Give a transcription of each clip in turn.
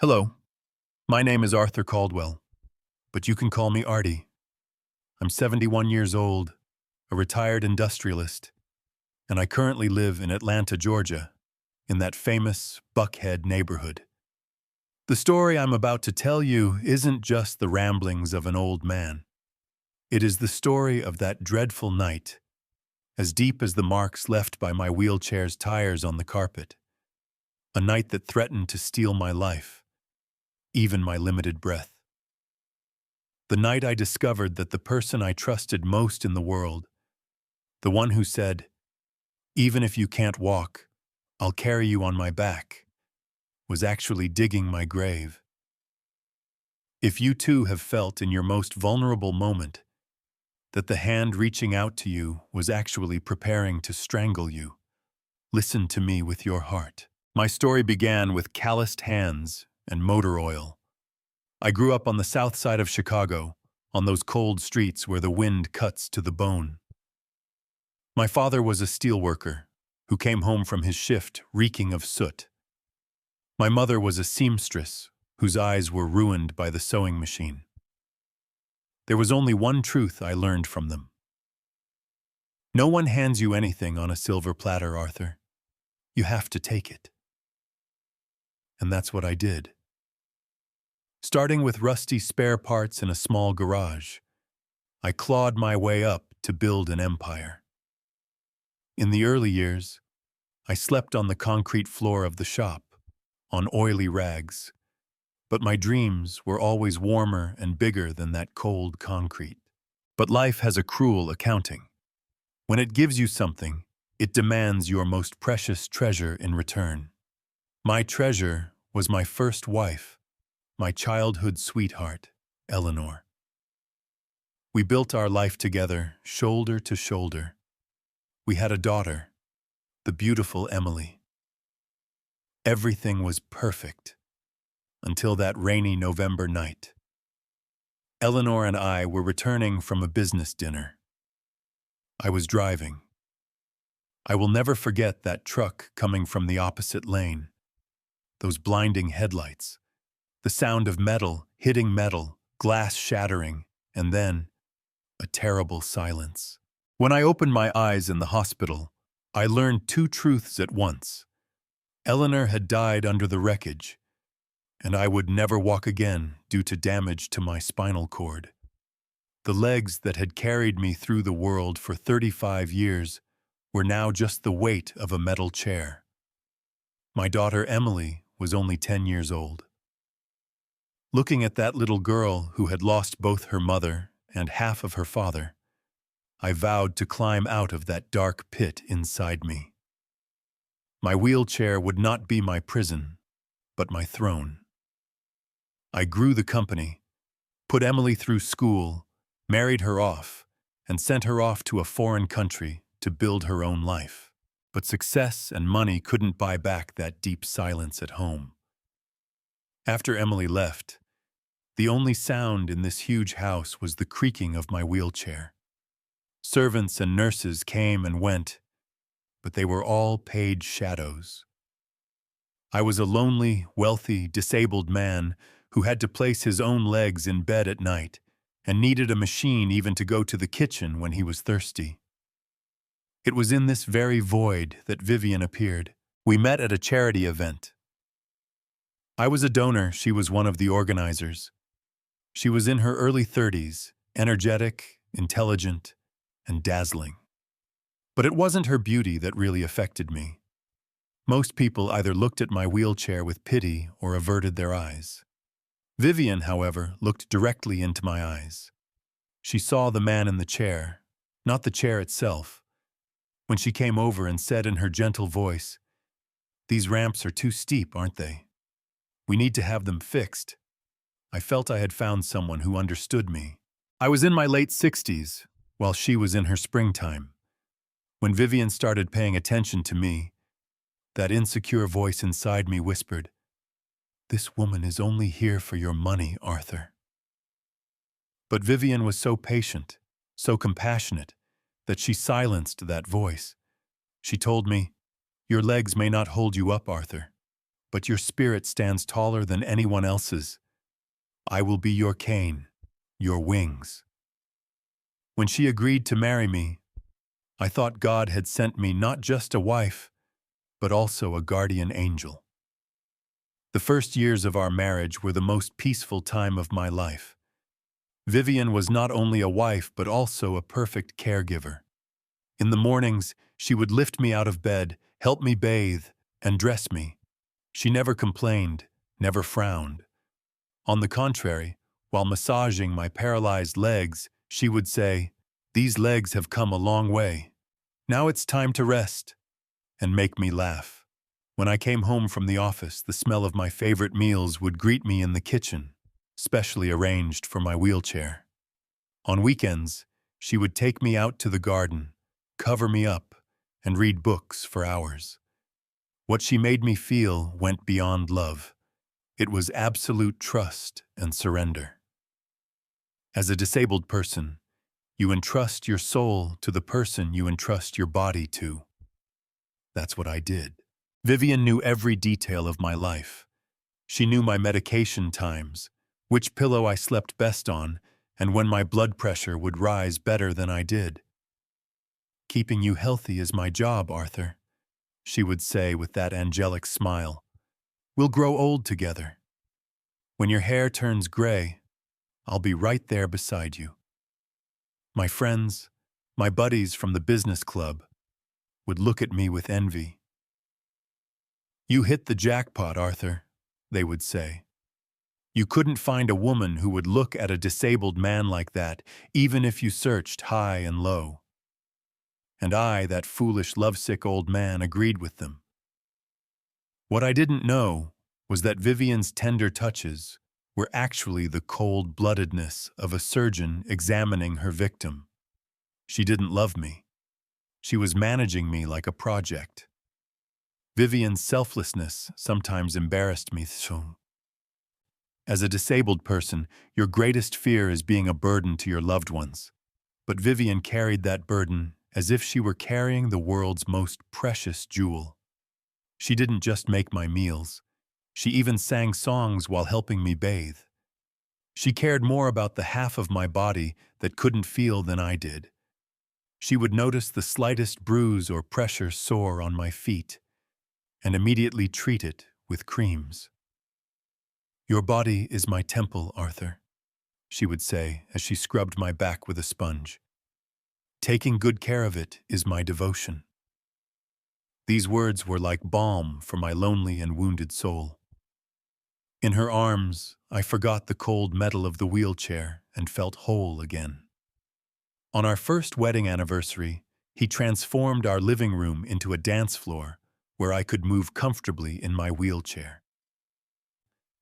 Hello, my name is Arthur Caldwell, but you can call me Artie. I'm 71 years old, a retired industrialist, and I currently live in Atlanta, Georgia, in that famous Buckhead neighborhood. The story I'm about to tell you isn't just the ramblings of an old man. It is the story of that dreadful night, as deep as the marks left by my wheelchair's tires on the carpet. A night that threatened to steal my life, even my limited breath. The night I discovered that the person I trusted most in the world, the one who said, "Even if you can't walk, I'll carry you on my back," was actually digging my grave. If you too have felt in your most vulnerable moment that the hand reaching out to you was actually preparing to strangle you, listen to me with your heart. My story began with calloused hands and motor oil. I grew up on the south side of Chicago, on those cold streets where the wind cuts to the bone. My father was a steelworker who came home from his shift reeking of soot. My mother was a seamstress whose eyes were ruined by the sewing machine. There was only one truth I learned from them. No one hands you anything on a silver platter, Arthur. You have to take it. And that's what I did. Starting with rusty spare parts in a small garage, I clawed my way up to build an empire. In the early years, I slept on the concrete floor of the shop, on oily rags, but my dreams were always warmer and bigger than that cold concrete. But life has a cruel accounting. When it gives you something, it demands your most precious treasure in return. My treasure was my first wife, my childhood sweetheart, Eleanor. We built our life together, shoulder to shoulder. We had a daughter, the beautiful Emily. Everything was perfect until that rainy November night. Eleanor and I were returning from a business dinner. I was driving. I will never forget that truck coming from the opposite lane, those blinding headlights, the sound of metal hitting metal, glass shattering, and then a terrible silence. When I opened my eyes in the hospital, I learned two truths at once. Eleanor had died under the wreckage, and I would never walk again due to damage to my spinal cord. The legs that had carried me through the world for 35 years were now just the weight of a metal chair. My daughter Emily was only 10 years old. Looking at that little girl who had lost both her mother and half of her father, I vowed to climb out of that dark pit inside me. My wheelchair would not be my prison, but my throne. I grew the company, put Emily through school, married her off, and sent her off to a foreign country to build her own life. But success and money couldn't buy back that deep silence at home. After Emily left, the only sound in this huge house was the creaking of my wheelchair. Servants and nurses came and went, but they were all paid shadows. I was a lonely, wealthy, disabled man who had to place his own legs in bed at night and needed a machine even to go to the kitchen when he was thirsty. It was in this very void that Vivian appeared. We met at a charity event. I was a donor, she was one of the organizers. She was in her early 30s, energetic, intelligent, and dazzling. But it wasn't her beauty that really affected me. Most people either looked at my wheelchair with pity or averted their eyes. Vivian, however, looked directly into my eyes. She saw the man in the chair, not the chair itself. When she came over and said in her gentle voice, "These ramps are too steep, aren't they? We need to have them fixed," I felt I had found someone who understood me. I was in my late 60s, while she was in her springtime. When Vivian started paying attention to me, that insecure voice inside me whispered, "This woman is only here for your money, Arthur." But Vivian was so patient, so compassionate, that she silenced that voice. She told me, "Your legs may not hold you up, Arthur, but your spirit stands taller than anyone else's. I will be your cane, your wings." When she agreed to marry me, I thought God had sent me not just a wife, but also a guardian angel. The first years of our marriage were the most peaceful time of my life. Vivian was not only a wife, but also a perfect caregiver. In the mornings, she would lift me out of bed, help me bathe, and dress me. She never complained, never frowned. On the contrary, while massaging my paralyzed legs, she would say, "These legs have come a long way. Now it's time to rest," and make me laugh. When I came home from the office, the smell of my favorite meals would greet me in the kitchen, specially arranged for my wheelchair. On weekends, she would take me out to the garden, cover me up, and read books for hours. What she made me feel went beyond love. It was absolute trust and surrender. As a disabled person, you entrust your soul to the person you entrust your body to. That's what I did. Vivian knew every detail of my life. She knew my medication times, which pillow I slept best on, and when my blood pressure would rise better than I did. "Keeping you healthy is my job, Arthur," she would say with that angelic smile. "We'll grow old together. When your hair turns gray, I'll be right there beside you." My friends, my buddies from the business club, would look at me with envy. "You hit the jackpot, Arthur," they would say. "You couldn't find a woman who would look at a disabled man like that, even if you searched high and low." And I, that foolish, lovesick old man, agreed with them. What I didn't know was that Vivian's tender touches were actually the cold-bloodedness of a surgeon examining her victim. She didn't love me. She was managing me like a project. Vivian's selflessness sometimes embarrassed me so. As a disabled person, your greatest fear is being a burden to your loved ones. But Vivian carried that burden as if she were carrying the world's most precious jewel. She didn't just make my meals. She even sang songs while helping me bathe. She cared more about the half of my body that couldn't feel than I did. She would notice the slightest bruise or pressure sore on my feet and immediately treat it with creams. "Your body is my temple, Arthur," she would say as she scrubbed my back with a sponge. "Taking good care of it is my devotion." These words were like balm for my lonely and wounded soul. In her arms, I forgot the cold metal of the wheelchair and felt whole again. On our first wedding anniversary, he transformed our living room into a dance floor where I could move comfortably in my wheelchair.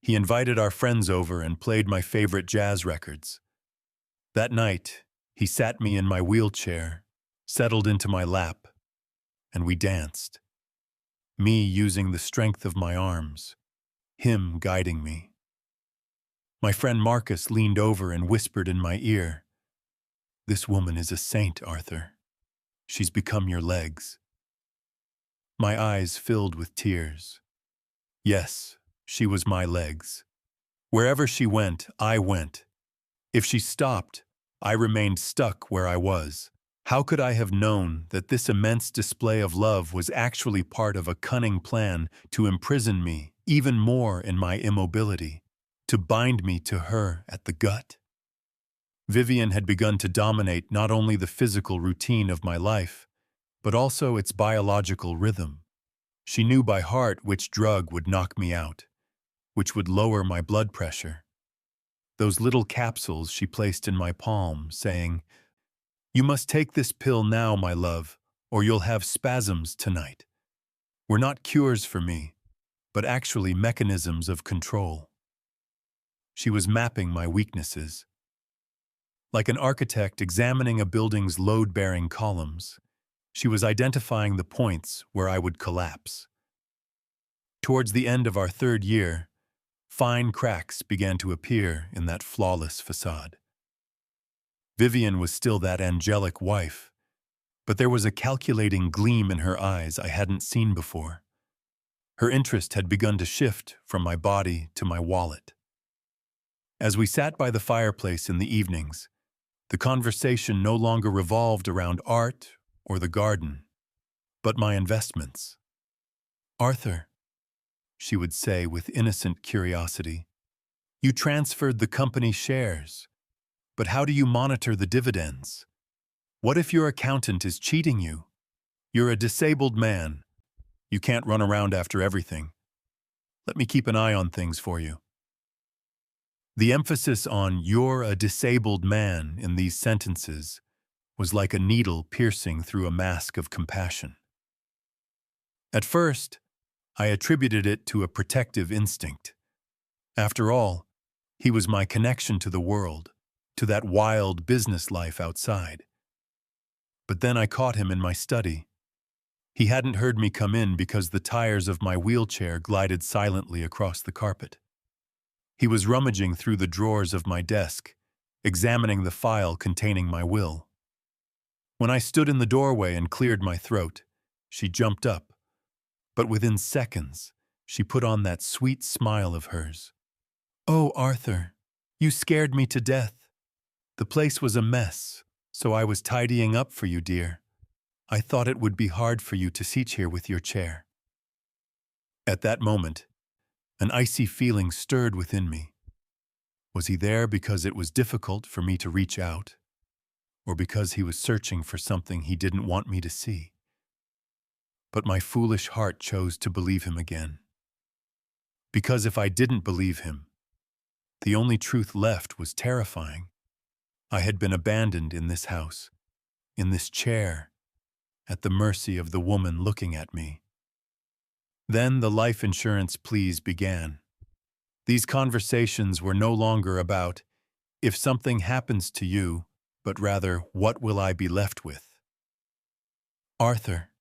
He invited our friends over and played my favorite jazz records. That night, he sat me in my wheelchair, settled into my lap, and we danced. Me using the strength of my arms, him guiding me. My friend Marcus leaned over and whispered in my ear, "This woman is a saint, Arthur. She's become your legs." My eyes filled with tears. Yes, she was my legs. Wherever she went, I went. If she stopped, I remained stuck where I was. How could I have known that this immense display of love was actually part of a cunning plan to imprison me even more in my immobility, to bind me to her at the gut? Vivian had begun to dominate not only the physical routine of my life, but also its biological rhythm. She knew by heart which drug would knock me out, which would lower my blood pressure. Those little capsules she placed in my palm, saying, "You must take this pill now, my love, or you'll have spasms tonight," were not cures for me, but actually mechanisms of control. She was mapping my weaknesses. Like an architect examining a building's load-bearing columns, she was identifying the points where I would collapse. Towards the end of our third year, fine cracks began to appear in that flawless facade. Vivian was still that angelic wife, but there was a calculating gleam in her eyes I hadn't seen before. Her interest had begun to shift from my body to my wallet. As we sat by the fireplace in the evenings, the conversation no longer revolved around art or the garden, but my investments. "Arthur," she would say with innocent curiosity, "you transferred the company shares, but how do you monitor the dividends? What if your accountant is cheating you? You're a disabled man. You can't run around after everything. Let me keep an eye on things for you." The emphasis on "you're a disabled man" in these sentences was like a needle piercing through a mask of compassion. At first, I attributed it to a protective instinct. After all, he was my connection to the world, to that wild business life outside. But then I caught him in my study. He hadn't heard me come in because the tires of my wheelchair glided silently across the carpet. He was rummaging through the drawers of my desk, examining the file containing my will. When I stood in the doorway and cleared my throat, she jumped up. But within seconds, she put on that sweet smile of hers. "Oh, Arthur, you scared me to death. The place was a mess, so I was tidying up for you, dear. I thought it would be hard for you to sit here with your chair." At that moment, an icy feeling stirred within me. Was he there because it was difficult for me to reach out, or because he was searching for something he didn't want me to see? But my foolish heart chose to believe him again. Because if I didn't believe him, the only truth left was terrifying. I had been abandoned in this house, in this chair, at the mercy of the woman looking at me. Then the life insurance pleas began. These conversations were no longer about, "If something happens to you," but rather, "What will I be left with?" "Arthur,"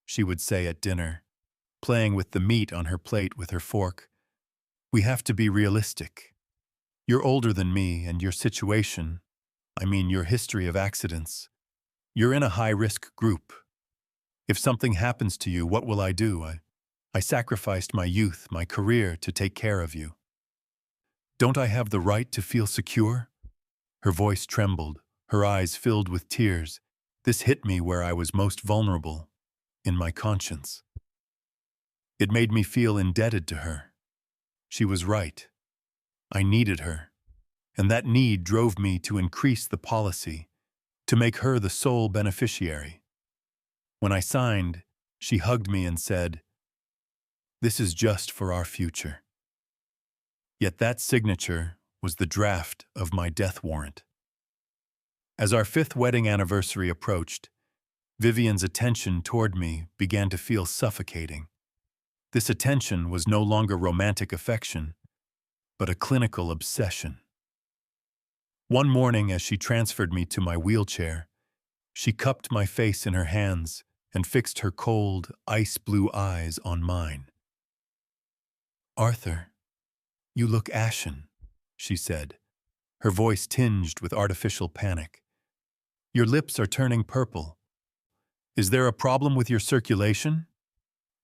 she would say at dinner, playing with the meat on her plate with her fork, "we have to be realistic. You're older than me, and your situation, I mean your history of accidents, you're in a high-risk group. If something happens to you, what will I do? I sacrificed my youth, my career to take care of you. Don't I have the right to feel secure?" Her voice trembled, her eyes filled with tears. This hit me where I was most vulnerable, in my conscience. It made me feel indebted to her. She was right. I needed her, and that need drove me to increase the policy, to make her the sole beneficiary. When I signed, she hugged me and said, "This is just for our future." Yet that signature was the draft of my death warrant. As our 5th wedding anniversary approached, Vivian's attention toward me began to feel suffocating. This attention was no longer romantic affection, but a clinical obsession. One morning, as she transferred me to my wheelchair, she cupped my face in her hands and fixed her cold, ice-blue eyes on mine. "Arthur, you look ashen," she said, her voice tinged with artificial panic. "Your lips are turning purple. Is there a problem with your circulation?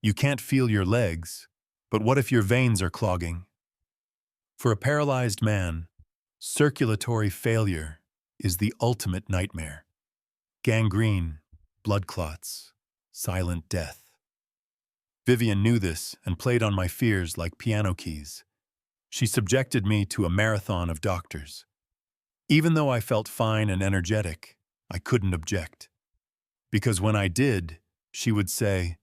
You can't feel your legs, but what if your veins are clogging?" For a paralyzed man, circulatory failure is the ultimate nightmare. Gangrene, blood clots, silent death. Vivian knew this and played on my fears like piano keys. She subjected me to a marathon of doctors. Even though I felt fine and energetic, I couldn't object. Because when I did, she would say,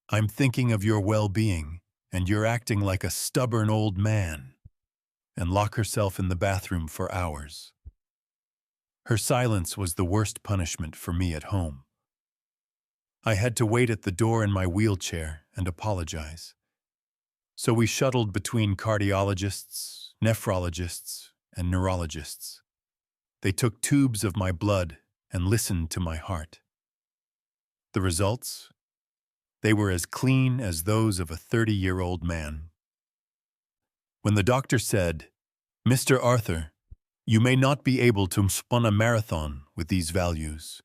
"I'm thinking of your well-being, and you're acting like a stubborn old man," and lock herself in the bathroom for hours. Her silence was the worst punishment for me at home. I had to wait at the door in my wheelchair and apologize. So we shuttled between cardiologists, nephrologists, and neurologists. They took tubes of my blood and listened to my heart. The results? They were as clean as those of a 30-year-old man. When the doctor said, "Mr. Arthur, you may not be able to run a marathon with these values,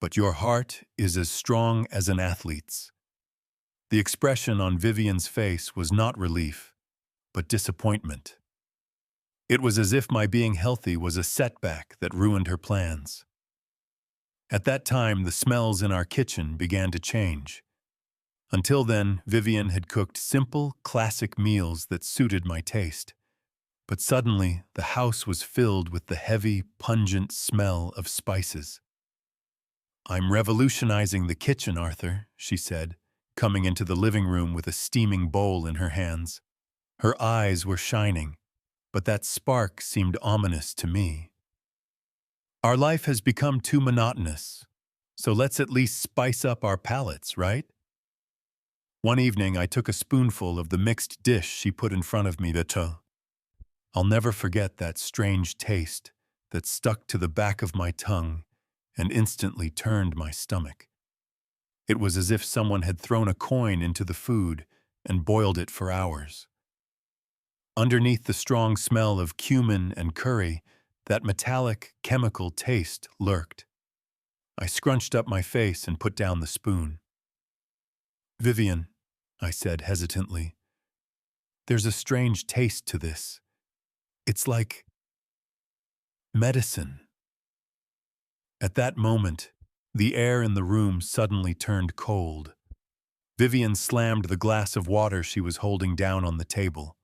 but your heart is as strong as an athlete's," The expression on Vivian's face was not relief, but disappointment. It was as if my being healthy was a setback that ruined her plans. At that time, the smells in our kitchen began to change. Until then, Vivian had cooked simple, classic meals that suited my taste. But suddenly, the house was filled with the heavy, pungent smell of spices. "I'm revolutionizing the kitchen, Arthur," she said, coming into the living room with a steaming bowl in her hands. Her eyes were shining, but that spark seemed ominous to me. "Our life has become too monotonous, so let's at least spice up our palates, right?" One evening, I took a spoonful of the mixed dish she put in front of me. I'll never forget that strange taste that stuck to the back of my tongue and instantly turned my stomach. It was as if someone had thrown a coin into the food and boiled it for hours. Underneath the strong smell of cumin and curry, that metallic, chemical taste lurked. I scrunched up my face and put down the spoon. "Vivian," I said hesitantly, "there's a strange taste to this. It's like medicine." At that moment, the air in the room suddenly turned cold. Vivian slammed the glass of water she was holding down on the table.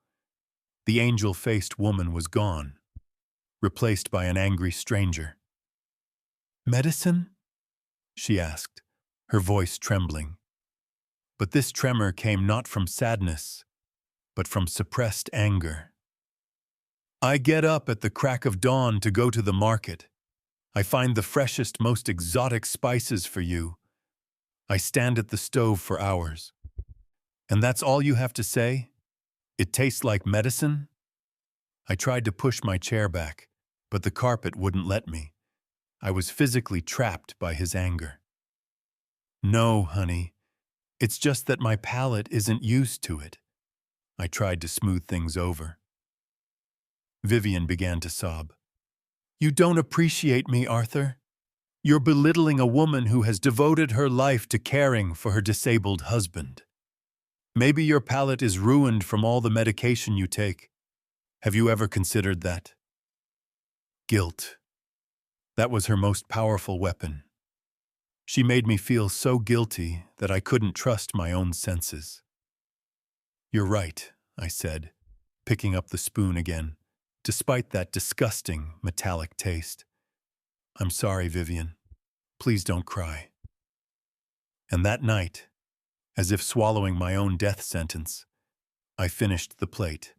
The angel-faced woman was gone, replaced by an angry stranger. "Medicine?" she asked, her voice trembling. But this tremor came not from sadness, but from suppressed anger. "I get up at the crack of dawn to go to the market. I find the freshest, most exotic spices for you. I stand at the stove for hours. And that's all you have to say? It tastes like medicine?" I tried to push my chair back, but the carpet wouldn't let me. I was physically trapped by his anger. "No, honey. It's just that my palate isn't used to it." I tried to smooth things over. Vivian began to sob. "You don't appreciate me, Arthur. You're belittling a woman who has devoted her life to caring for her disabled husband. Maybe your palate is ruined from all the medication you take. Have you ever considered that?" Guilt. That was her most powerful weapon. She made me feel so guilty that I couldn't trust my own senses. "You're right," I said, picking up the spoon again, despite that disgusting metallic taste. "I'm sorry, Vivian. Please don't cry." And that night, as if swallowing my own death sentence, I finished the plate.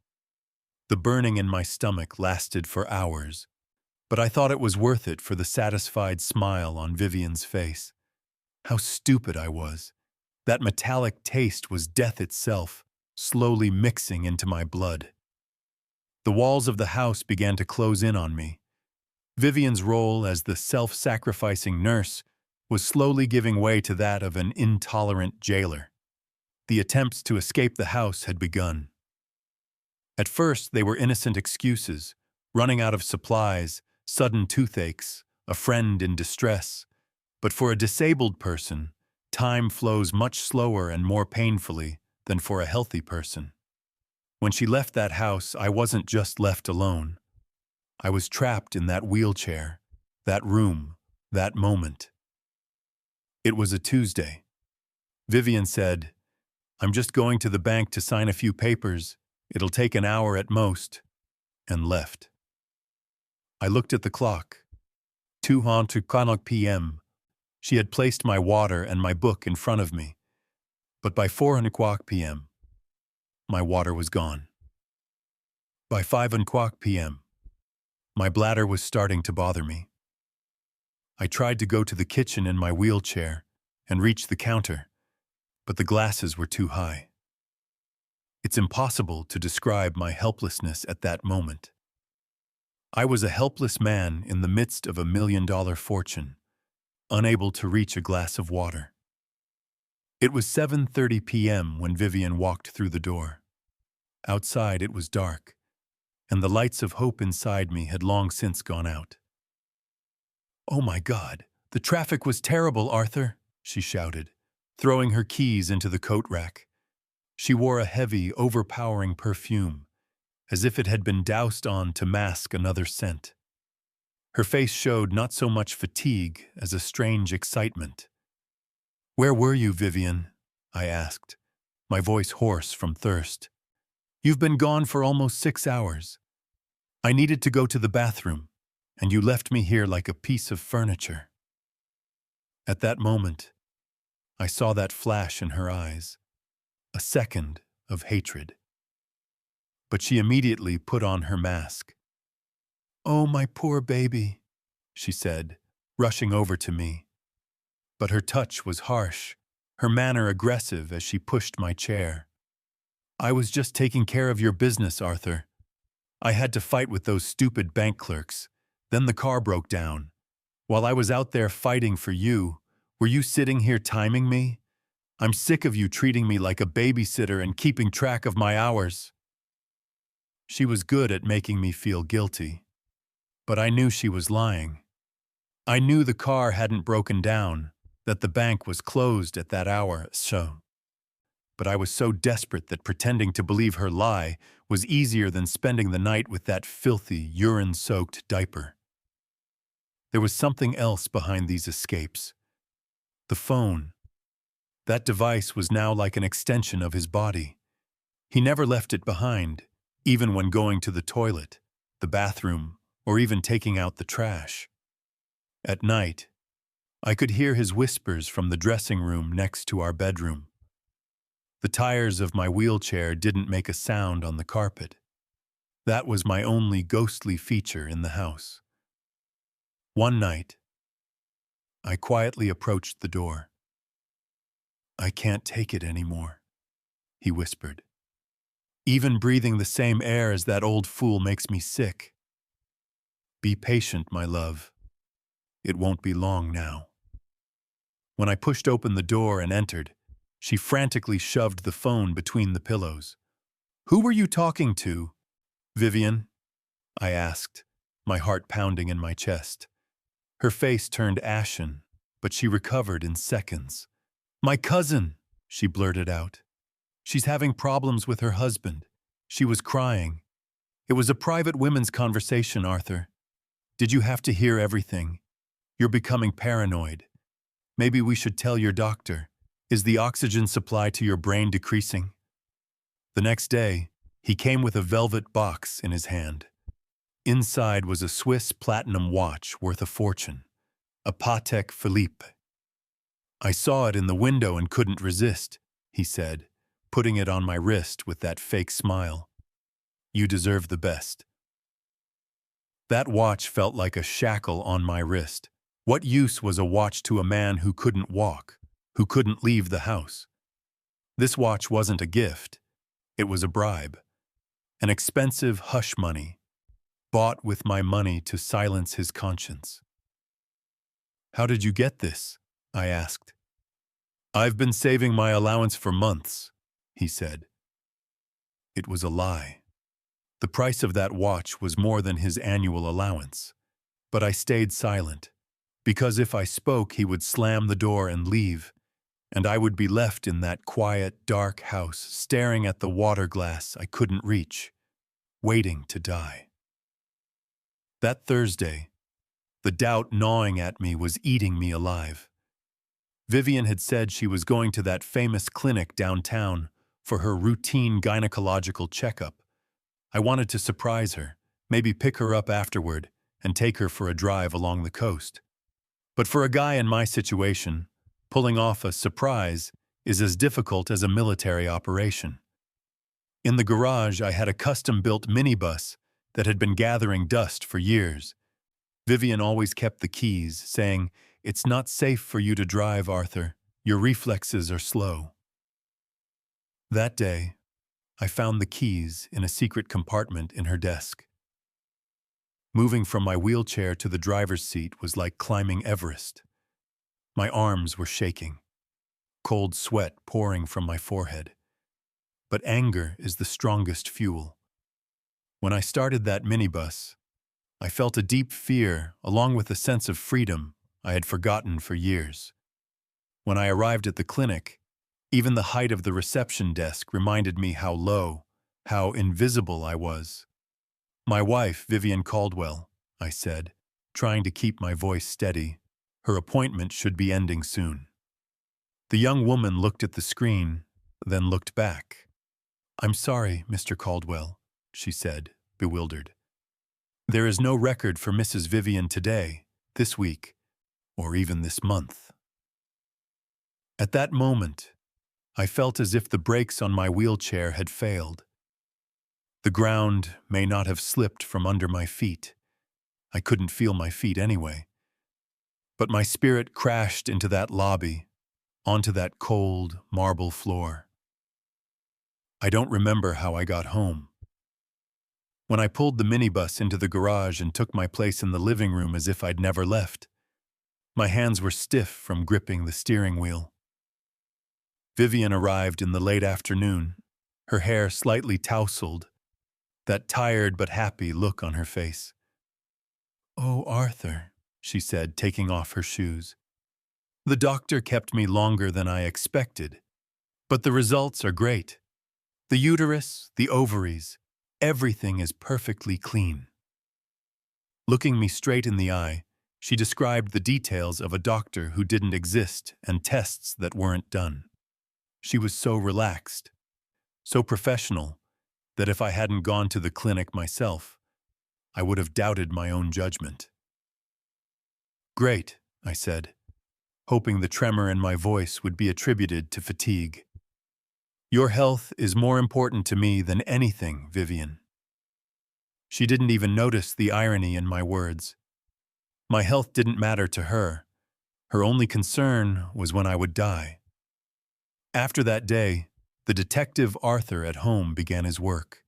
The burning in my stomach lasted for hours, but I thought it was worth it for the satisfied smile on Vivian's face. How stupid I was. That metallic taste was death itself, slowly mixing into my blood. The walls of the house began to close in on me. Vivian's role as the self-sacrificing nurse was slowly giving way to that of an intolerant jailer. The attempts to escape the house had begun. At first, they were innocent excuses, running out of supplies, sudden toothaches, a friend in distress. But for a disabled person, time flows much slower and more painfully than for a healthy person. When she left that house, I wasn't just left alone. I was trapped in that wheelchair, that room, that moment. It was a Tuesday. Vivian said, "I'm just going to the bank to sign a few papers. It'll take an hour at most," and left. I looked at the clock. 2:00 p.m. She had placed my water and my book in front of me. But by 4:00 p.m., my water was gone. By 5:00 p.m., my bladder was starting to bother me. I tried to go to the kitchen in my wheelchair and reach the counter, but the glasses were too high. It's impossible to describe my helplessness at that moment. I was a helpless man in the midst of $1 million fortune, unable to reach a glass of water. It was 7:30 p.m. when Vivian walked through the door. Outside it was dark, and the lights of hope inside me had long since gone out. "Oh my God, the traffic was terrible, Arthur," she shouted, throwing her keys into the coat rack. She wore a heavy, overpowering perfume, as if it had been doused on to mask another scent. Her face showed not so much fatigue as a strange excitement. "Where were you, Vivian?" I asked, my voice hoarse from thirst. "You've been gone for almost 6 hours. I needed to go to the bathroom, and you left me here like a piece of furniture." At that moment, I saw that flash in her eyes, a second of hatred. But she immediately put on her mask. "Oh, my poor baby," she said, rushing over to me. But her touch was harsh, her manner aggressive as she pushed my chair. "I was just taking care of your business, Arthur. I had to fight with those stupid bank clerks. Then the car broke down. While I was out there fighting for you, were you sitting here timing me? I'm sick of you treating me like a babysitter and keeping track of my hours." She was good at making me feel guilty. But I knew she was lying. I knew the car hadn't broken down, that the bank was closed at that hour, but I was so desperate that pretending to believe her lie was easier than spending the night with that filthy, urine-soaked diaper. There was something else behind these escapes. The phone. That device was now like an extension of his body. He never left it behind, even when going to the toilet, the bathroom, or even taking out the trash. At night, I could hear his whispers from the dressing room next to our bedroom. The tires of my wheelchair didn't make a sound on the carpet. That was my only ghostly feature in the house. One night, I quietly approached the door. "I can't take it anymore," he whispered. "Even breathing the same air as that old fool makes me sick. Be patient, my love. It won't be long now." When I pushed open the door and entered, she frantically shoved the phone between the pillows. "Who were you talking to, Vivian?" I asked, my heart pounding in my chest. Her face turned ashen, but she recovered in seconds. "My cousin," she blurted out. "She's having problems with her husband." She was crying. "It was a private women's conversation, Arthur. Did you have to hear everything? You're becoming paranoid. Maybe we should tell your doctor. Is the oxygen supply to your brain decreasing?" The next day, he came with a velvet box in his hand. Inside was a Swiss platinum watch worth a fortune, a Patek Philippe. "I saw it in the window and couldn't resist," he said, putting it on my wrist with that fake smile. "You deserve the best." That watch felt like a shackle on my wrist. What use was a watch to a man who couldn't walk, who couldn't leave the house? This watch wasn't a gift. It was a bribe. An expensive hush money, bought with my money to silence his conscience. "How did you get this?" I asked. "I've been saving my allowance for months," he said. It was a lie. The price of that watch was more than his annual allowance. But I stayed silent, because if I spoke, he would slam the door and leave, and I would be left in that quiet, dark house, staring at the water glass I couldn't reach, waiting to die. That Thursday, the doubt gnawing at me was eating me alive. Vivian had said she was going to that famous clinic downtown for her routine gynecological checkup. I wanted to surprise her, maybe pick her up afterward, and take her for a drive along the coast. But for a guy in my situation, pulling off a surprise is as difficult as a military operation. In the garage, I had a custom-built minibus that had been gathering dust for years. Vivian always kept the keys, saying, "It's not safe for you to drive, Arthur. Your reflexes are slow." That day, I found the keys in a secret compartment in her desk. Moving from my wheelchair to the driver's seat was like climbing Everest. My arms were shaking, cold sweat pouring from my forehead. But anger is the strongest fuel. When I started that minibus, I felt a deep fear along with a sense of freedom I had forgotten for years. When I arrived at the clinic, even the height of the reception desk reminded me how low, how invisible I was. "My wife, Vivian Caldwell," I said, trying to keep my voice steady. "Her appointment should be ending soon." The young woman looked at the screen, then looked back. "I'm sorry, Mr. Caldwell," she said, bewildered. "There is no record for Mrs. Vivian today, this week, or even this month." At that moment, I felt as if the brakes on my wheelchair had failed. The ground may not have slipped from under my feet. I couldn't feel my feet anyway. But my spirit crashed into that lobby, onto that cold marble floor. I don't remember how I got home. When I pulled the minibus into the garage and took my place in the living room as if I'd never left, my hands were stiff from gripping the steering wheel. Vivian arrived in the late afternoon, her hair slightly tousled, that tired but happy look on her face. "Oh, Arthur," she said, taking off her shoes. "The doctor kept me longer than I expected, but the results are great. The uterus, the ovaries, everything is perfectly clean." Looking me straight in the eye, she described the details of a doctor who didn't exist and tests that weren't done. She was so relaxed, so professional, that if I hadn't gone to the clinic myself, I would have doubted my own judgment. "Great," I said, hoping the tremor in my voice would be attributed to fatigue. "Your health is more important to me than anything, Vivian." She didn't even notice the irony in my words. My health didn't matter to her. Her only concern was when I would die. After that day, the detective Arthur at home began his work.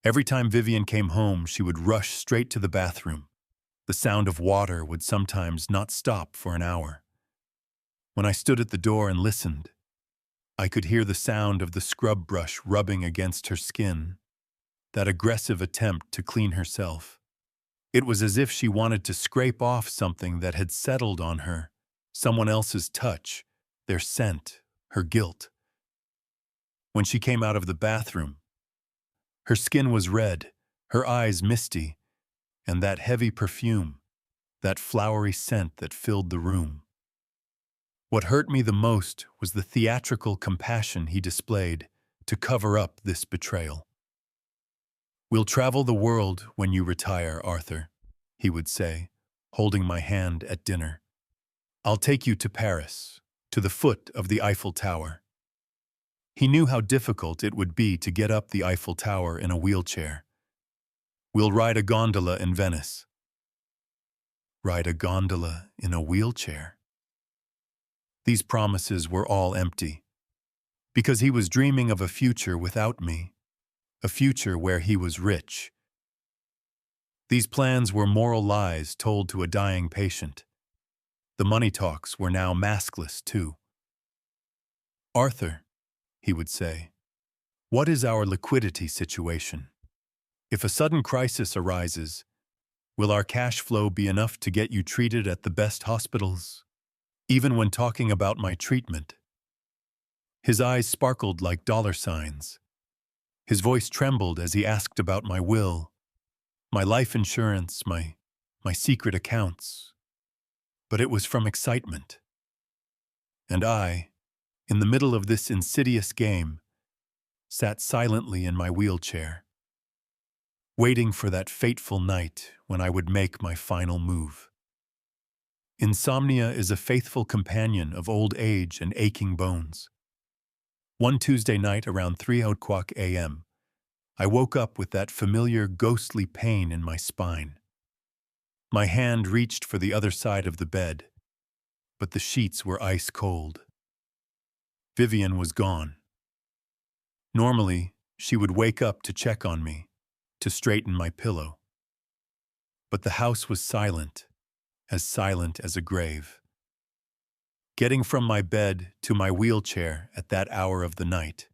Every time Vivian came home, she would rush straight to the bathroom. The sound of water would sometimes not stop for an hour. When I stood at the door and listened, I could hear the sound of the scrub brush rubbing against her skin, that aggressive attempt to clean herself. It was as if she wanted to scrape off something that had settled on her, someone else's touch, their scent, her guilt. When she came out of the bathroom, her skin was red, her eyes misty, and that heavy perfume, that flowery scent that filled the room. What hurt me the most was the theatrical compassion he displayed to cover up this betrayal. "We'll travel the world when you retire, Arthur," he would say, holding my hand at dinner. "I'll take you to Paris, to the foot of the Eiffel Tower." He knew how difficult it would be to get up the Eiffel Tower in a wheelchair. "We'll ride a gondola in Venice." Ride a gondola in a wheelchair? These promises were all empty, because he was dreaming of a future without me, a future where he was rich. These plans were moral lies told to a dying patient. The money talks were now maskless, too. "Arthur," he would say, "what is our liquidity situation? If a sudden crisis arises, will our cash flow be enough to get you treated at the best hospitals?" Even when talking about my treatment, his eyes sparkled like dollar signs. His voice trembled as he asked about my will, my life insurance, my secret accounts. But it was from excitement. And I, in the middle of this insidious game, sat silently in my wheelchair, waiting for that fateful night when I would make my final move. Insomnia is a faithful companion of old age and aching bones. One Tuesday night around 3:00 a.m., I woke up with that familiar ghostly pain in my spine. My hand reached for the other side of the bed, but the sheets were ice cold. Vivian was gone. Normally, she would wake up to check on me, to straighten my pillow. But the house was silent as a grave. Getting from my bed to my wheelchair at that hour of the night,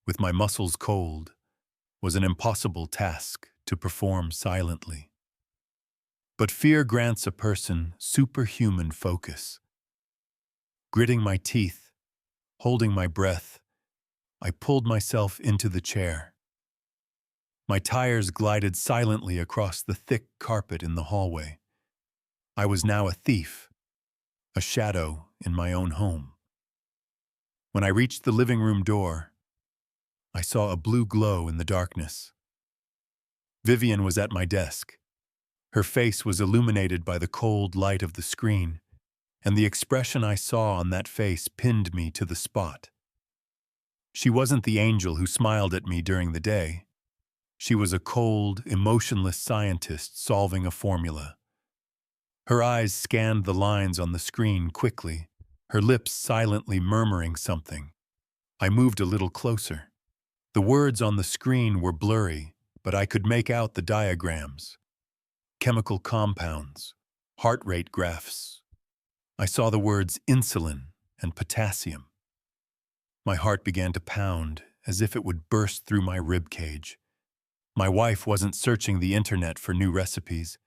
with my muscles cold, was an impossible task to perform silently. But fear grants a person superhuman focus. Gritting my teeth, holding my breath, I pulled myself into the chair. My tires glided silently across the thick carpet in the hallway. I was now a thief, a shadow in my own home. When I reached the living room door, I saw a blue glow in the darkness. Vivian was at my desk. Her face was illuminated by the cold light of the screen, and the expression I saw on that face pinned me to the spot. She wasn't the angel who smiled at me during the day. She was a cold, emotionless scientist solving a formula. Her eyes scanned the lines on the screen quickly, her lips silently murmuring something. I moved a little closer. The words on the screen were blurry, but I could make out the diagrams. Chemical compounds, heart rate graphs. I saw the words insulin and potassium. My heart began to pound as if it would burst through my rib cage. My wife wasn't searching the internet for new recipes.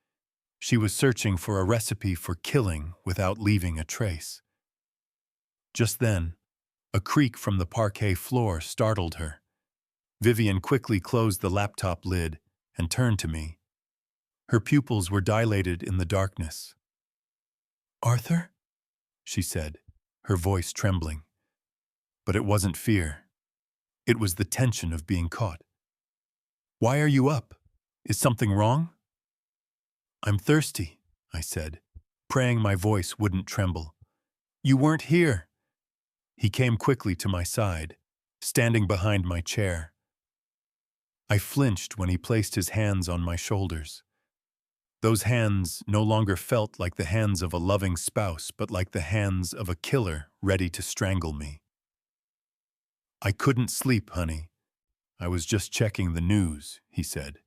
She was searching for a recipe for killing without leaving a trace. Just then, a creak from the parquet floor startled her. Vivian quickly closed the laptop lid and turned to me. Her pupils were dilated in the darkness. "Arthur?" she said, her voice trembling. But it wasn't fear. It was the tension of being caught. "Why are you up? Is something wrong?" "I'm thirsty," I said, praying my voice wouldn't tremble. "You weren't here." He came quickly to my side, standing behind my chair. I flinched when he placed his hands on my shoulders. Those hands no longer felt like the hands of a loving spouse, but like the hands of a killer ready to strangle me. "I couldn't sleep, honey. I was just checking the news," he said.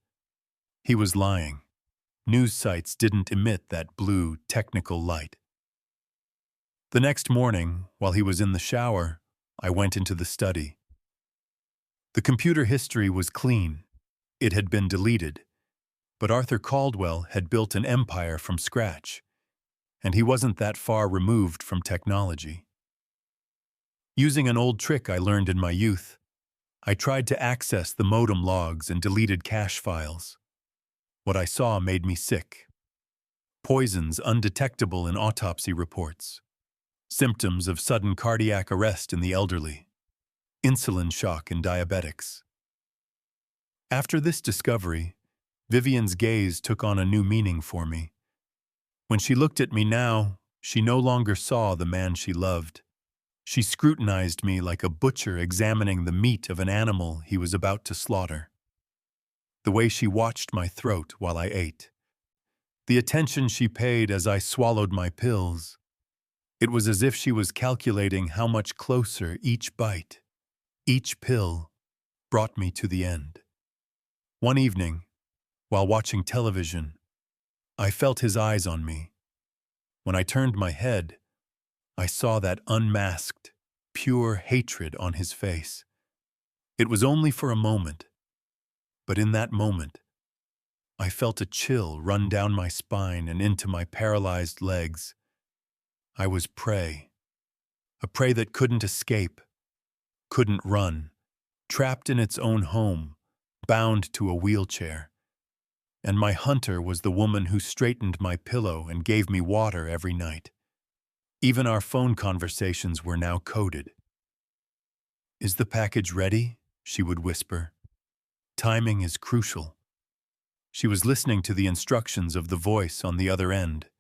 He was lying. News sites didn't emit that blue, technical light. The next morning, while he was in the shower, I went into the study. The computer history was clean. It had been deleted. But Arthur Caldwell had built an empire from scratch, and he wasn't that far removed from technology. Using an old trick I learned in my youth, I tried to access the modem logs and deleted cache files. What I saw made me sick. Poisons undetectable in autopsy reports. Symptoms of sudden cardiac arrest in the elderly. Insulin shock in diabetics. After this discovery, Vivian's gaze took on a new meaning for me. When she looked at me now, she no longer saw the man she loved. She scrutinized me like a butcher examining the meat of an animal he was about to slaughter. The way she watched my throat while I ate. The attention she paid as I swallowed my pills. It was as if she was calculating how much closer each bite, each pill, brought me to the end. One evening, while watching television, I felt his eyes on me. When I turned my head, I saw that unmasked, pure hatred on his face. It was only for a moment, but in that moment, I felt a chill run down my spine and into my paralyzed legs. I was prey, a prey that couldn't escape, couldn't run, trapped in its own home, bound to a wheelchair. And my hunter was the woman who straightened my pillow and gave me water every night. Even our phone conversations were now coded. "Is the package ready?" she would whisper. "Timing is crucial." She was listening to the instructions of the voice on the other end,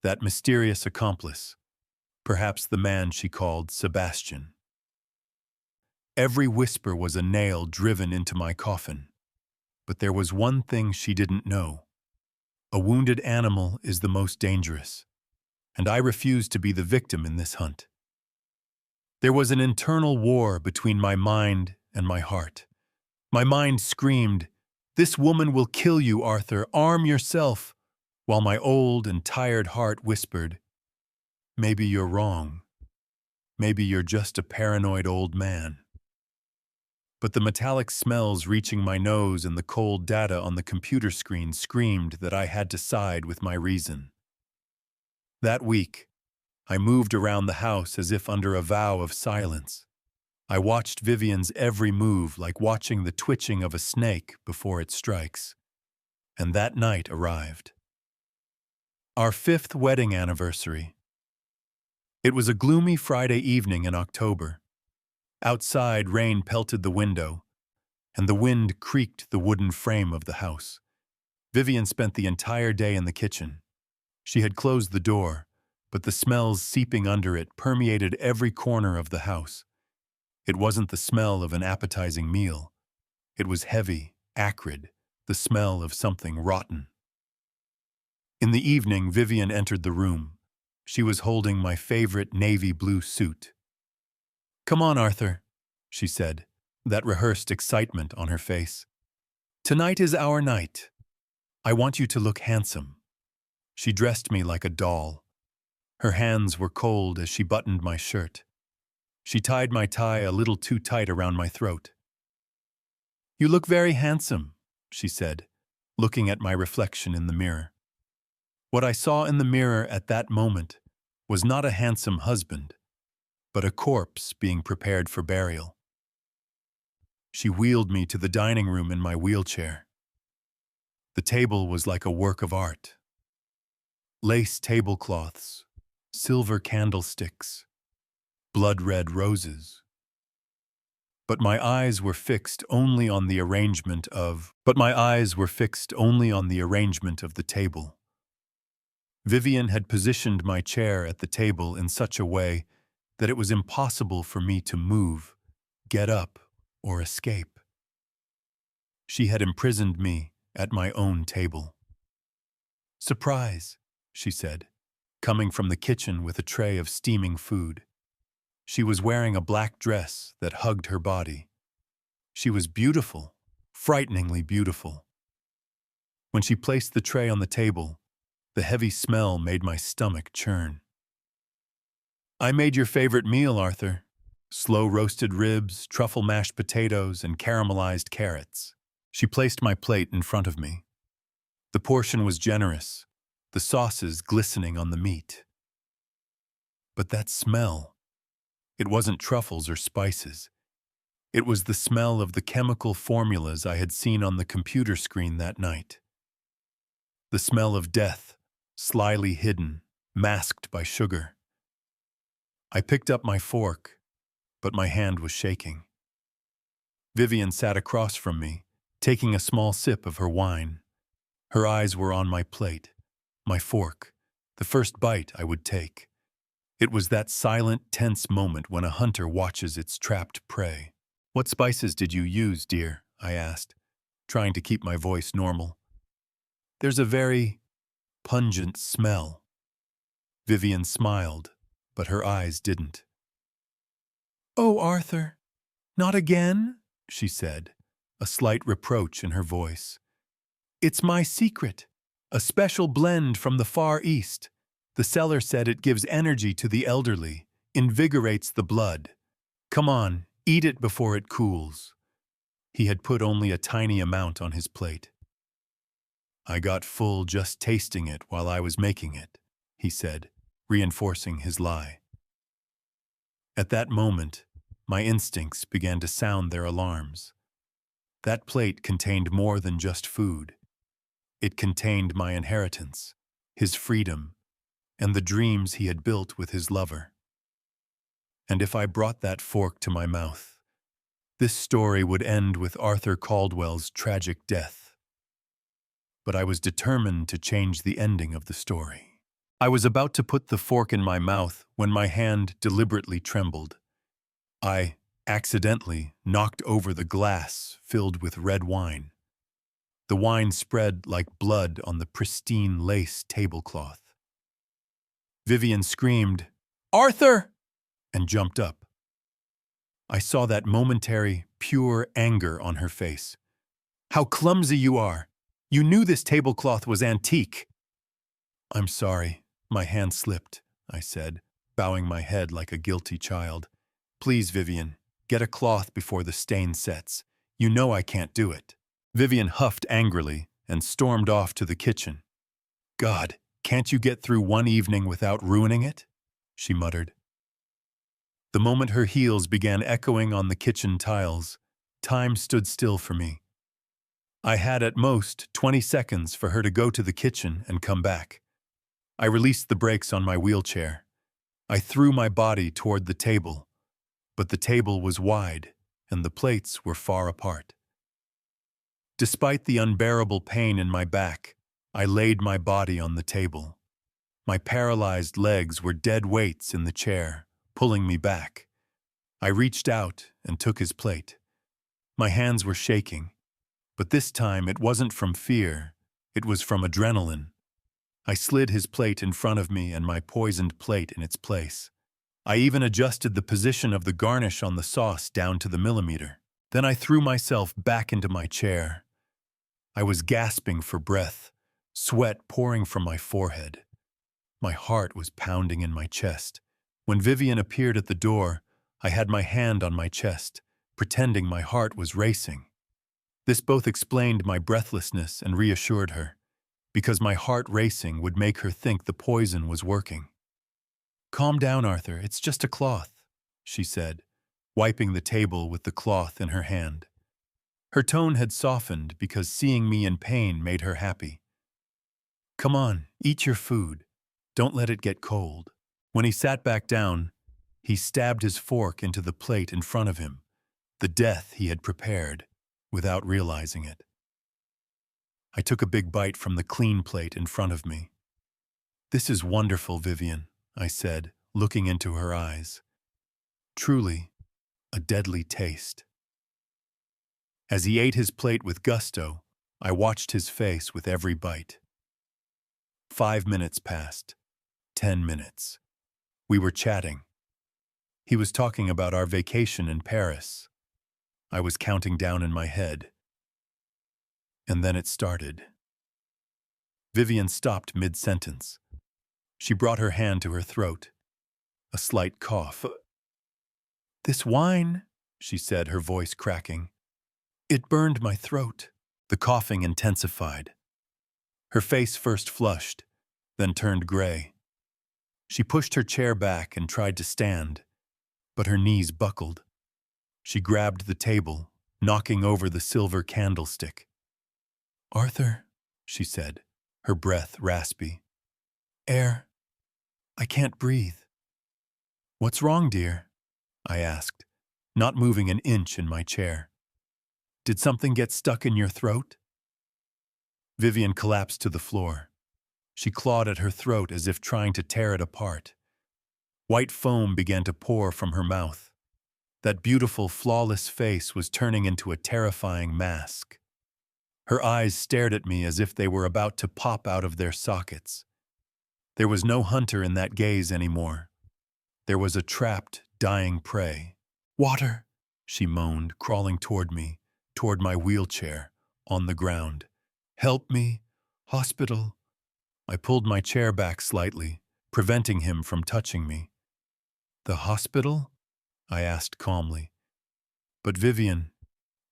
that mysterious accomplice, perhaps the man she called Sebastian. Every whisper was a nail driven into my coffin. But there was one thing she didn't know. A wounded animal is the most dangerous, and I refused to be the victim in this hunt. There was an internal war between my mind and my heart. My mind screamed, "This woman will kill you, Arthur, arm yourself," while my old and tired heart whispered, "Maybe you're wrong. Maybe you're just a paranoid old man." But the metallic smells reaching my nose and the cold data on the computer screen screamed that I had to side with my reason. That week, I moved around the house as if under a vow of silence. I watched Vivian's every move like watching the twitching of a snake before it strikes. And that night arrived. Our 5th wedding anniversary. It was a gloomy Friday evening in October. Outside, rain pelted the window, and the wind creaked the wooden frame of the house. Vivian spent the entire day in the kitchen. She had closed the door, but the smells seeping under it permeated every corner of the house. It wasn't the smell of an appetizing meal. It was heavy, acrid, the smell of something rotten. In the evening, Vivian entered the room. She was holding my favorite navy blue suit. "Come on, Arthur," she said, that rehearsed excitement on her face. "Tonight is our night. I want you to look handsome." She dressed me like a doll. Her hands were cold as she buttoned my shirt. She tied my tie a little too tight around my throat. "You look very handsome," she said, looking at my reflection in the mirror. What I saw in the mirror at that moment was not a handsome husband, but a corpse being prepared for burial. She wheeled me to the dining room in my wheelchair. The table was like a work of art. Lace tablecloths, silver candlesticks, blood-red roses. But my eyes were fixed only on the arrangement of the table. Vivian had positioned my chair at the table in such a way that it was impossible for me to move, get up, or escape. She had imprisoned me at my own table. "Surprise," she said, coming from the kitchen with a tray of steaming food. She was wearing a black dress that hugged her body. She was beautiful, frighteningly beautiful. When she placed the tray on the table, the heavy smell made my stomach churn. "I made your favorite meal, Arthur. Slow roasted ribs, truffle mashed potatoes, and caramelized carrots." She placed my plate in front of me. The portion was generous, the sauces glistening on the meat. But that smell, it wasn't truffles or spices. It was the smell of the chemical formulas I had seen on the computer screen that night. The smell of death, slyly hidden, masked by sugar. I picked up my fork, but my hand was shaking. Vivian sat across from me, taking a small sip of her wine. Her eyes were on my plate, my fork, the first bite I would take. It was that silent, tense moment when a hunter watches its trapped prey. "What spices did you use, dear?" I asked, trying to keep my voice normal. "There's a very pungent smell." Vivian smiled, but her eyes didn't. "Oh, Arthur, not again?" she said, a slight reproach in her voice. "It's my secret, a special blend from the Far East. The seller said it gives energy to the elderly, invigorates the blood. Come on, eat it before it cools." He had put only a tiny amount on his plate. "I got full just tasting it while I was making it," he said, reinforcing his lie. At that moment, my instincts began to sound their alarms. That plate contained more than just food. It contained my inheritance, his freedom, and the dreams he had built with his lover. And if I brought that fork to my mouth, this story would end with Arthur Caldwell's tragic death. But I was determined to change the ending of the story. I was about to put the fork in my mouth when my hand deliberately trembled. I accidentally knocked over the glass filled with red wine. The wine spread like blood on the pristine lace tablecloth. Vivian screamed, "Arthur!" and jumped up. I saw that momentary, pure anger on her face. "How clumsy you are! You knew this tablecloth was antique." "I'm sorry, my hand slipped," I said, bowing my head like a guilty child. "Please, Vivian, get a cloth before the stain sets. You know I can't do it." Vivian huffed angrily and stormed off to the kitchen. "God, can't you get through one evening without ruining it?" she muttered. The moment her heels began echoing on the kitchen tiles, time stood still for me. I had at most 20 seconds for her to go to the kitchen and come back. I released the brakes on my wheelchair. I threw my body toward the table, but the table was wide and the plates were far apart. Despite the unbearable pain in my back, I laid my body on the table. My paralyzed legs were dead weights in the chair, pulling me back. I reached out and took his plate. My hands were shaking, but this time it wasn't from fear, it was from adrenaline. I slid his plate in front of me and my poisoned plate in its place. I even adjusted the position of the garnish on the sauce down to the millimeter. Then I threw myself back into my chair. I was gasping for breath, sweat pouring from my forehead. My heart was pounding in my chest. When Vivian appeared at the door, I had my hand on my chest, pretending my heart was racing. This both explained my breathlessness and reassured her, because my heart racing would make her think the poison was working. "Calm down, Arthur, it's just a cloth," she said, wiping the table with the cloth in her hand. Her tone had softened because seeing me in pain made her happy. "Come on, eat your food. Don't let it get cold." When he sat back down, he stabbed his fork into the plate in front of him, the death he had prepared, without realizing it. I took a big bite from the clean plate in front of me. "This is wonderful, Vivian," I said, looking into her eyes. "Truly, a deadly taste." As he ate his plate with gusto, I watched his face with every bite. 5 minutes passed. 10 minutes. We were chatting. He was talking about our vacation in Paris. I was counting down in my head. And then it started. Vivian stopped mid-sentence. She brought her hand to her throat. A slight cough. "This wine," she said, her voice cracking. "It burned my throat." The coughing intensified. Her face first flushed, then turned gray. She pushed her chair back and tried to stand, but her knees buckled. She grabbed the table, knocking over the silver candlestick. "Arthur," she said, her breath raspy. "Air. I can't breathe." "What's wrong, dear?" I asked, not moving an inch in my chair. "Did something get stuck in your throat?" Vivian collapsed to the floor. She clawed at her throat as if trying to tear it apart. White foam began to pour from her mouth. That beautiful, flawless face was turning into a terrifying mask. Her eyes stared at me as if they were about to pop out of their sockets. There was no hunter in that gaze anymore. There was a trapped, dying prey. "Water," she moaned, crawling toward me, toward my wheelchair, on the ground. "Help me. Hospital." I pulled my chair back slightly, preventing him from touching me. "The hospital?" I asked calmly. "But Vivian,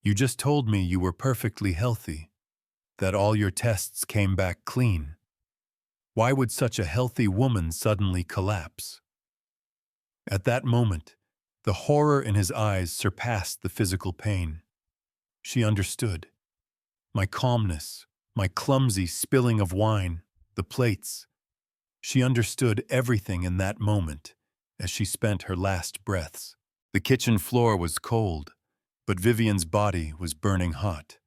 you just told me you were perfectly healthy, that all your tests came back clean. Why would such a healthy woman suddenly collapse?" At that moment, the horror in his eyes surpassed the physical pain. She understood. My calmness, my clumsy spilling of wine, the plates. She understood everything in that moment as she spent her last breaths. The kitchen floor was cold, but Vivian's body was burning hot.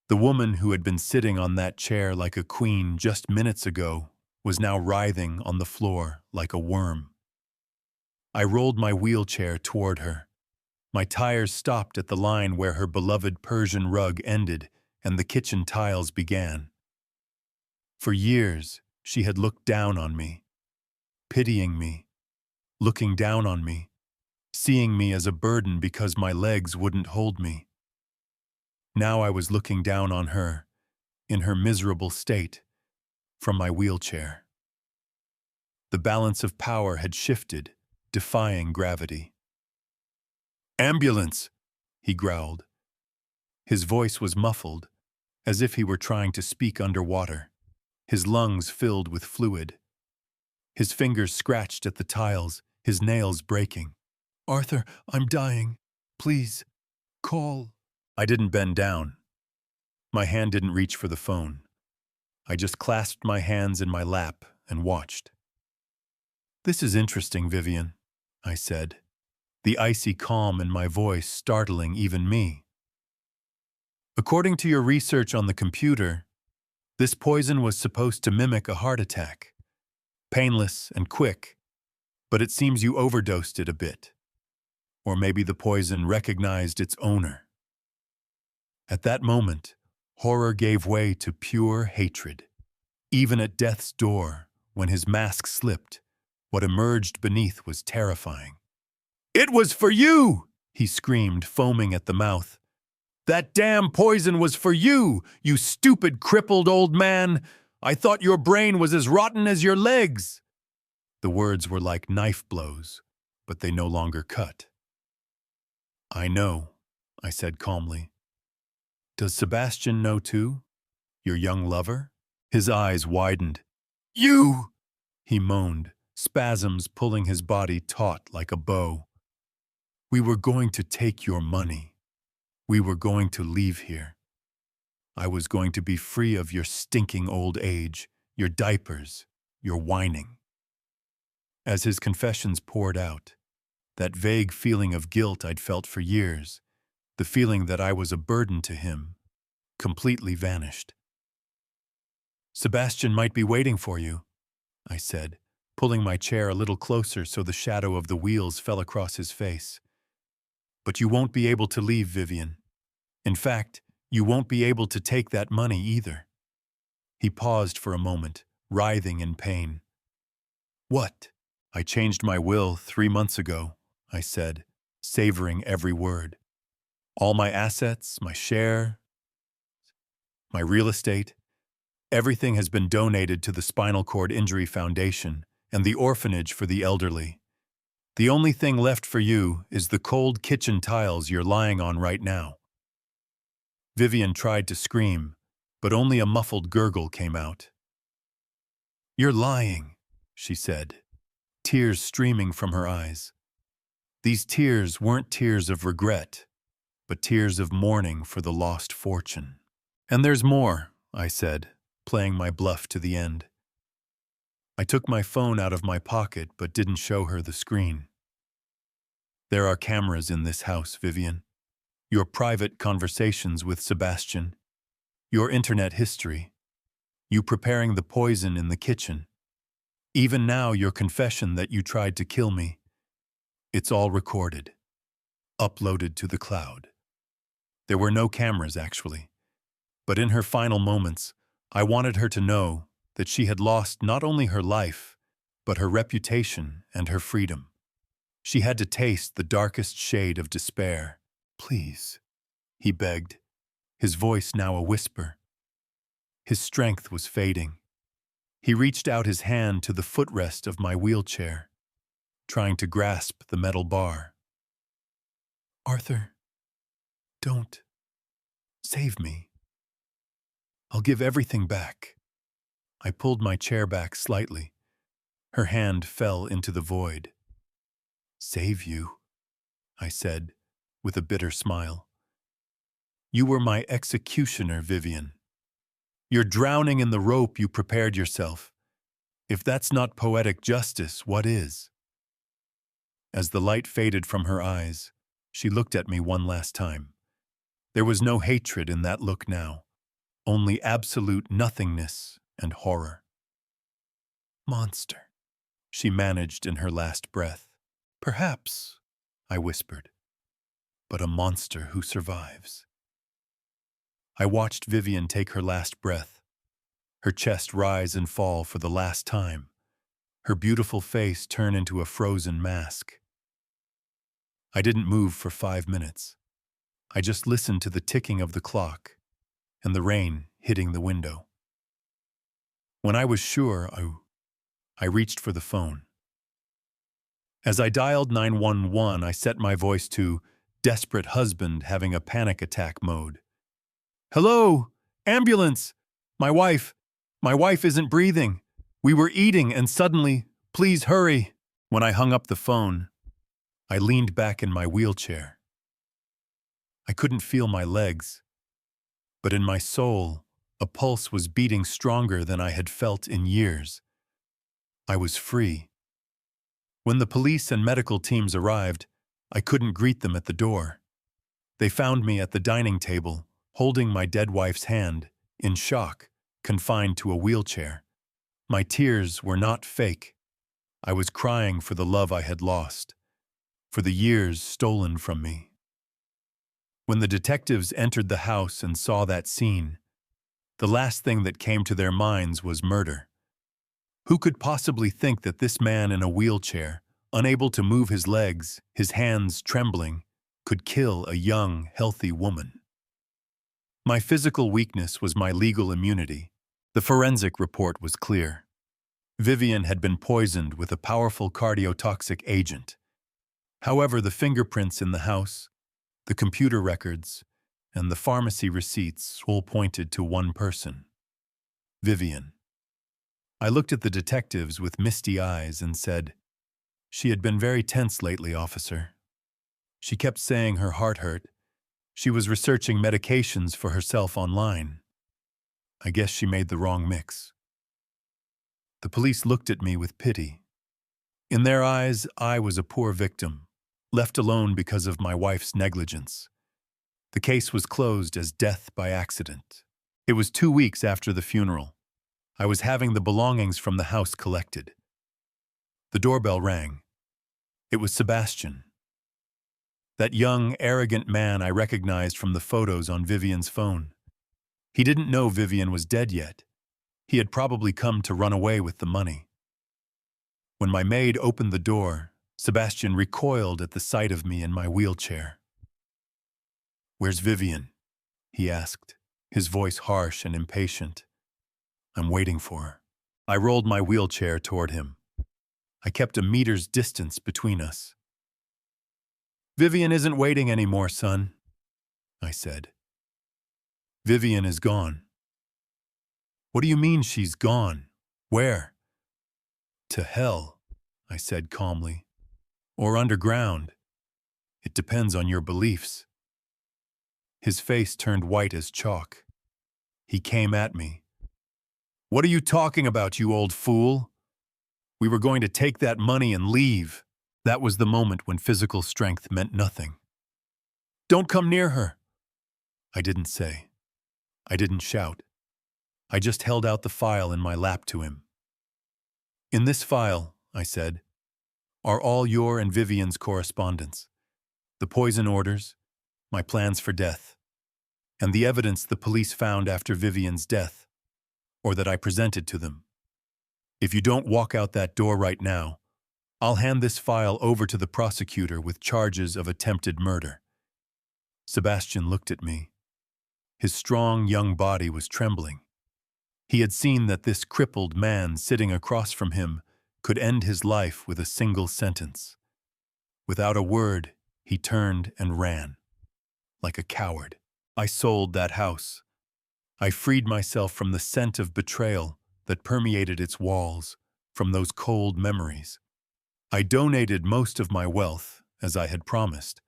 The woman who had been sitting on that chair like a queen just minutes ago was now writhing on the floor like a worm. I rolled my wheelchair toward her. My tires stopped at the line where her beloved Persian rug ended and the kitchen tiles began. For years, she had looked down on me, pitying me, looking down on me, seeing me as a burden because my legs wouldn't hold me. Now I was looking down on her, in her miserable state, from my wheelchair. The balance of power had shifted, defying gravity. "Ambulance!" he growled. His voice was muffled, as if he were trying to speak underwater. His lungs filled with fluid. His fingers scratched at the tiles, his nails breaking. "Arthur, I'm dying. Please, call." I didn't bend down. My hand didn't reach for the phone. I just clasped my hands in my lap and watched. "This is interesting, Vivian," I said, the icy calm in my voice startling even me. "According to your research on the computer, this poison was supposed to mimic a heart attack. Painless and quick, but it seems you overdosed it a bit. Or maybe the poison recognized its owner." At that moment, horror gave way to pure hatred. Even at death's door, when his mask slipped, what emerged beneath was terrifying. "It was for you!" he screamed, foaming at the mouth. "That damn poison was for you, you stupid, crippled old man! I thought your brain was as rotten as your legs!" The words were like knife blows, but they no longer cut. "I know," I said calmly. "Does Sebastian know too? Your young lover?" His eyes widened. "You!" he moaned, spasms pulling his body taut like a bow. "We were going to take your money. We were going to leave here. I was going to be free of your stinking old age, your diapers, your whining." As his confessions poured out, that vague feeling of guilt I'd felt for years, the feeling that I was a burden to him, completely vanished. "Sebastian might be waiting for you," I said, pulling my chair a little closer so the shadow of the wheels fell across his face. "But you won't be able to leave, Vivian. In fact, you won't be able to take that money either." He paused for a moment, writhing in pain. "What?" "I changed my will 3 months ago," I said, savoring every word. "All my assets, my share, my real estate, everything has been donated to the Spinal Cord Injury Foundation and the orphanage for the elderly. The only thing left for you is the cold kitchen tiles you're lying on right now." Vivian tried to scream, but only a muffled gurgle came out. "You're lying," she said, tears streaming from her eyes. These tears weren't tears of regret, but tears of mourning for the lost fortune. "And there's more," I said, playing my bluff to the end. I took my phone out of my pocket but didn't show her the screen. "There are cameras in this house, Vivian. Your private conversations with Sebastian, your internet history, you preparing the poison in the kitchen, even now your confession that you tried to kill me. It's all recorded, uploaded to the cloud." There were no cameras, actually, but in her final moments, I wanted her to know that she had lost not only her life, but her reputation and her freedom. She had to taste the darkest shade of despair. "Please," he begged, his voice now a whisper. His strength was fading. He reached out his hand to the footrest of my wheelchair, trying to grasp the metal bar. "Arthur, don't. Save me. I'll give everything back." I pulled my chair back slightly. Her hand fell into the void. "Save you," I said, with a bitter smile. "You were my executioner, Vivian. You're drowning in the rope you prepared yourself. If that's not poetic justice, what is?" As the light faded from her eyes, she looked at me one last time. There was no hatred in that look now, only absolute nothingness and horror. "Monster," she managed in her last breath. "Perhaps," I whispered, "but a monster who survives." I watched Vivian take her last breath, her chest rise and fall for the last time, her beautiful face turn into a frozen mask. I didn't move for 5 minutes. I just listened to the ticking of the clock and the rain hitting the window. When I was sure, I reached for the phone. As I dialed 911, I set my voice to desperate husband having a panic attack mode. "Hello? Ambulance! My wife isn't breathing. We were eating and suddenly Please hurry! When I hung up the phone, I leaned back in my wheelchair. I couldn't feel my legs, but in my soul, a pulse was beating stronger than I had felt in years. I was free. When the police and medical teams arrived, I couldn't greet them at the door. They found me at the dining table, holding my dead wife's hand, in shock, confined to a wheelchair. My tears were not fake. I was crying for the love I had lost, for the years stolen from me. When the detectives entered the house and saw that scene, the last thing that came to their minds was murder. Who could possibly think that this man in a wheelchair, unable to move his legs, his hands trembling, could kill a young, healthy woman? My physical weakness was my legal immunity. The forensic report was clear. Vivian had been poisoned with a powerful cardiotoxic agent. However, the fingerprints in the house, the computer records, and the pharmacy receipts all pointed to one person: Vivian. I looked at the detectives with misty eyes and said, "She had been very tense lately, officer. She kept saying her heart hurt. She was researching medications for herself online. I guess she made the wrong mix." The police looked at me with pity. In their eyes, I was a poor victim, left alone because of my wife's negligence. The case was closed as death by accident. It was 2 weeks after the funeral. I was having the belongings from the house collected. The doorbell rang. It was Sebastian. That young, arrogant man I recognized from the photos on Vivian's phone. He didn't know Vivian was dead yet. He had probably come to run away with the money. When my maid opened the door, Sebastian recoiled at the sight of me in my wheelchair. "Where's Vivian?" he asked, his voice harsh and impatient. "I'm waiting for her." I rolled my wheelchair toward him. I kept a meter's distance between us. "Vivian isn't waiting anymore, son," I said. "Vivian is gone." "What do you mean she's gone? Where?" "To hell," I said calmly. "Or underground. It depends on your beliefs." His face turned white as chalk. He came at me. "What are you talking about, you old fool? We were going to take that money and leave." That was the moment when physical strength meant nothing. "Don't come near her." I didn't say. I didn't shout. I just held out the file in my lap to him. "In this file," I said, "are all your and Vivian's correspondence, the poison orders, my plans for death, and the evidence the police found after Vivian's death, or that I presented to them. If you don't walk out that door right now, I'll hand this file over to the prosecutor with charges of attempted murder." Sebastian looked at me. His strong, young body was trembling. He had seen that this crippled man sitting across from him could end his life with a single sentence. Without a word, he turned and ran. Like a coward, I sold that house. I freed myself from the scent of betrayal that permeated its walls, from those cold memories. I donated most of my wealth, as I had promised.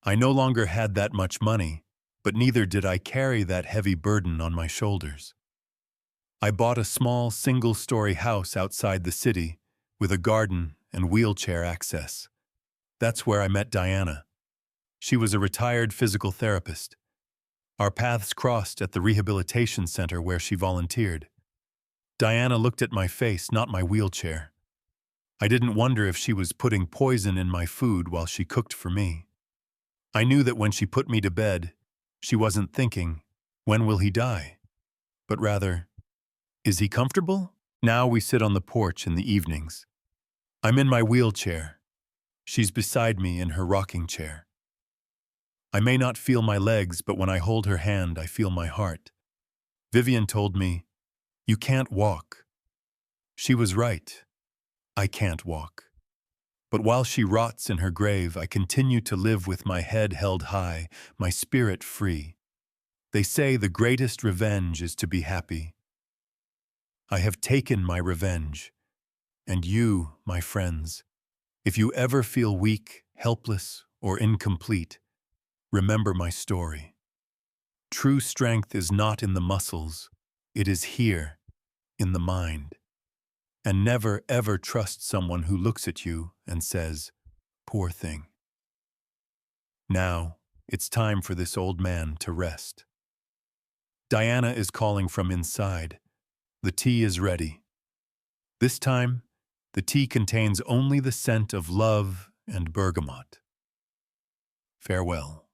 I no longer had that much money, but neither did I carry that heavy burden on my shoulders. I bought a small single-story house outside the city with a garden and wheelchair access. That's where I met Diana. She was a retired physical therapist. Our paths crossed at the rehabilitation center where she volunteered. Diana looked at my face, not my wheelchair. I didn't wonder if she was putting poison in my food while she cooked for me. I knew that when she put me to bed, she wasn't thinking, "When will he die?" but rather, "Is he comfortable?" Now we sit on the porch in the evenings. I'm in my wheelchair. She's beside me in her rocking chair. I may not feel my legs, but when I hold her hand, I feel my heart. Vivian told me, "You can't walk." She was right. I can't walk. But while she rots in her grave, I continue to live with my head held high, my spirit free. They say the greatest revenge is to be happy. I have taken my revenge, And you, my friends, if you ever feel weak, helpless, or incomplete, remember my story. True strength is not in the muscles, it is here, in the mind. And never, ever trust someone who looks at you and says, "Poor thing." Now, it's time for this old man to rest. Diana is calling from inside. The tea is ready. This time, the tea contains only the scent of love and bergamot. Farewell.